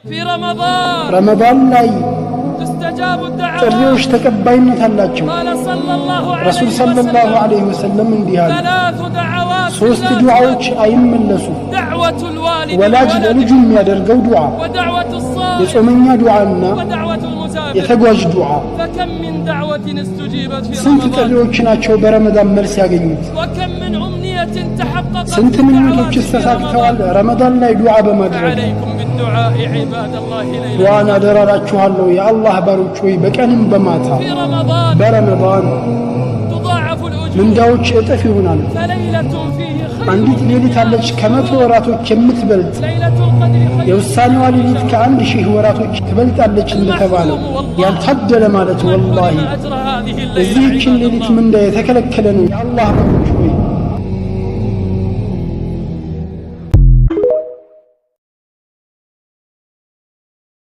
في رمضان ላይ تستجاب الدعوات ጥሪዎች ተቀባይነት አላቸው قال صلى الله عليه ረሱል ሰለላሁ ዐለይሂ ወሰለም እንዲህ አሉ ثلاث دعوات ሶስት ዱዓዎች አይመለሱ دعوة الوالد ወላጅ ለልጁ የሚያደርገው ዱዓ ودعوة الصائم የጾመኛ ዱዓና ودعوة المسافر የተጓዥ ዱዓ فكم من دعوة استجيبت في ስንት رمضان ጥሪዎች ናቸው በረመዳን መልስ ያገኙት وكم من أمنية تحققت ስንት في ምኞቶች الدعوات في ተሳክተዋል رمضان ረመዳን ላይ ዱዓ በማድረግ عليكم بالدعاء عباد الله ليلا ዱዓን አደራራችኋለሁ የአላህ ባሮች ሆይ በቀንም በማታ في رمضان በረመዳን تضاعف الأجور ምንዳዎች እጥፍ ይሆናሉ فليلة فيه خير አንዲት ሌሊት አለች ከመቶ ወራቶች የምትበልጥ ليلة القدر خير የውሳኔዋ ሌሊት ከአንድ ሺህ ወራቶች ትበልጣለች እንደተባለው ያልታደለ ማለት ወላሂ أجر هذه الليلة እዚህችን ሌሊት ምንዳ የተከለከለ ነው የአላህ ባሮች ሆይ